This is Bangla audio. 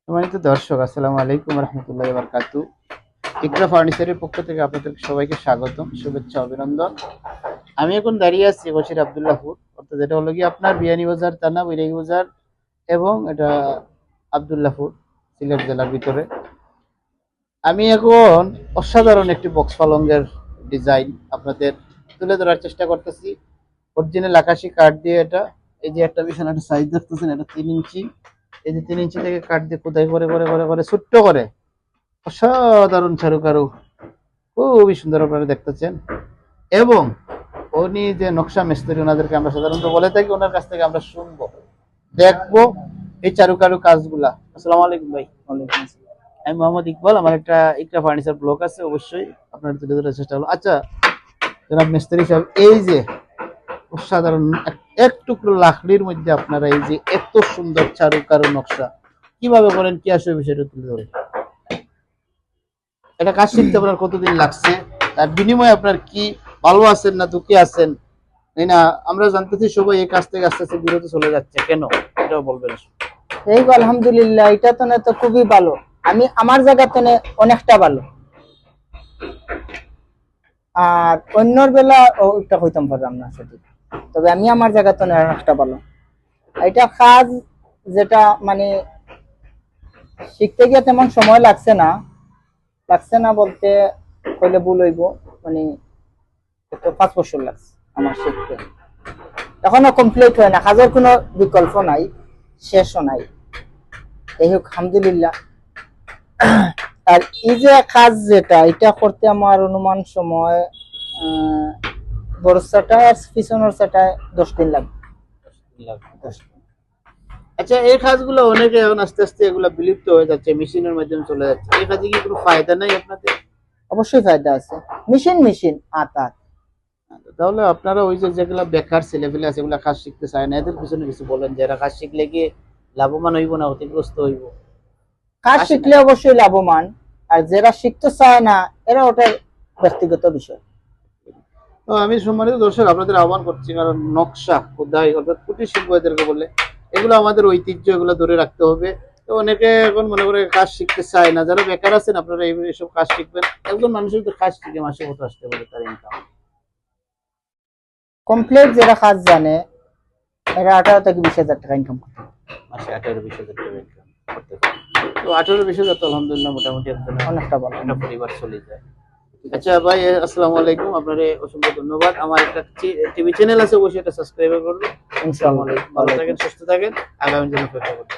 সম্মানিত দর্শক, আসসালামু আলাইকুম রহমতুল্লাহ বারকাতু। ইকরা ফার্নিচারের পক্ষ থেকে আপনাদের সবাইকে স্বাগতম, শুভেচ্ছা, অভিনন্দন। আমি এখন দাঁড়িয়ে আছি বশির আবদুল্লাহপুর, অর্থাৎ এটা হলো কি আপনার বিয়ানী বাজার থানা, বৈরাগী বাজার, এবং এটা আবদুল্লাহপুর, সিলেট জেলার ভিতরে। আমি এখন অসাধারণ একটি বক্স পালঙ্গের ডিজাইন আপনাদের তুলে ধরার চেষ্টা করতেছি। অরিজিনাল আকাশি কাঠ দিয়ে এটা, এই যে একটা বিশাল একটা সাইজ দেখতেছেন, এটা 3 ইঞ্চি। এই যে 3 ইঞ্চি থেকে কাঠ দিয়ে খোদাই করে করে করে করে ছোট্ট করে অসাধারণ চারুকারু, খুবই সুন্দর আপনারা দেখতেছেন। এবং উনি যে নকশা মিস্ত্রি, ওনাদেরকে আমরা সাধারণত বলে থাকি, ওনার কাছ থেকে আমরা শুনবো, দেখবো এই চারুকারু কাজগুলা। আসসালামু আলাইকুম ভাই। ওয়ালাইকুম আসসালাম। আমি মোহাম্মদ ইকবাল, আমার একটা ইকরা ফার্নিচার ব্লগ আছে, অবশ্যই আপনার তুলে ধরার চেষ্টা হলো। আচ্ছা জনাব মিস্ত্রি সাহেব, এই যে অসাধারণ এক টুকরো লাকড়ির মধ্যে আপনারা এই যে এত সুন্দর চারুকারু নকশা কিভাবে করেন, কি আসলে বিষয়টা তুলে ধরেন। এটা কাজ শিখতে আপনার কতদিন লাগছে, তার বিনিময়ে আপনার কি ভালো আছেন না দুঃখী আছেন, তাই না? আমরা জানতেছি সবাই এই কাজ থেকে আস্তে আস্তে বিরত চলে যাচ্ছে, কেন এটাও বলবেন। এই আলহামদুলিল্লাহ, এটা তো খুবই ভালো। আমি আমার জায়গা তো অনেকটা ভালো, আর অন্যর বেলা ওটা হইতাম পারলাম না সঠিক, তবে আমি আমার জায়গা তো অনেকটা ভালো। এটা কাজ যেটা মানে শিখতে গিয়ে তেমন সময় লাগছে না বলতে কইলে ভুল হইব। মানে 5 বছর লাগছে আমার শিখতে, এখনো কমপ্লিট হয় না, কাজের কোনো বিকল্প নাই, শেষও নাই। এই হোক আলহামদুলিল্লাহ। আর এই যে কাজ যেটা, এটা করতে আমার অনুমান সময় বড় চাটায় আর পিছনের চাটায় 10 দিন লাগবে। আচ্ছা, এই কাজগুলো অনেকে এখন আস্তে আস্তে এগুলো বিলুপ্ত হয়ে যাচ্ছে, মেশিনের মাধ্যমে চলে যাচ্ছে, এই কাজে কি কোনো ফায়দা নাই আপনাদের? অবশ্যই ফায়দা আছে, মেশিন আতা। তাহলে আপনারা ওই যে যেগুলা বেকার ছেলেপেলে আছে, এগুলা কাজ শিখতে চায় না, এদের পিছনে কিছু বলেন যে এরা কাজ শিখলে কি লাভবান হইব না ক্ষতিগ্রস্ত হইব? কাজ শিখলে অবশ্যই লাভবান, আর যারা শিখতে চায় না এরা ওটার ব্যক্তিগত বিষয়। তো আমি সম্মানিত দর্শক আপনাদের আহ্বান করছি, কারণ নকশা খোদাই অর্থাৎ কুটির শিল্প এদেরকে বলে, এগুলো আমাদের ঐতিহ্য, এগুলো ধরে রাখতে হবে। তো অনেকে এখন মনে করে কাজ শিখতে চায় না, যারা বেকার আছেন আপনারা এইসব কাজ শিখবেন। একজন মানুষের তো কাজ শিখে মাসে কত আসতে পারে তার ইনকাম? কমপ্লিট যারা কাজ জানে এরা 18 থেকে 20,000 টাকা ইনকাম করে মাসে 18-20 হাজার টাকা ইনকাম করতে পারে। তো 18-20 হাজার তো আলহামদুলিল্লাহ মোটামুটি অনেকটা ভালো। একটা পরিবার চলে যায়। আচ্ছা ভাই, আসসালামু আলাইকুম, আপনারে অসংখ্য ধন্যবাদ। আমার একটা টিভি চ্যানেল আছে, অবশ্যই এটা সাবস্ক্রাইব করবেন। ইনশাআল্লাহ। ভালো থাকেন, সুস্থ থাকেন, আগামী দিনে অপেক্ষা করবেন।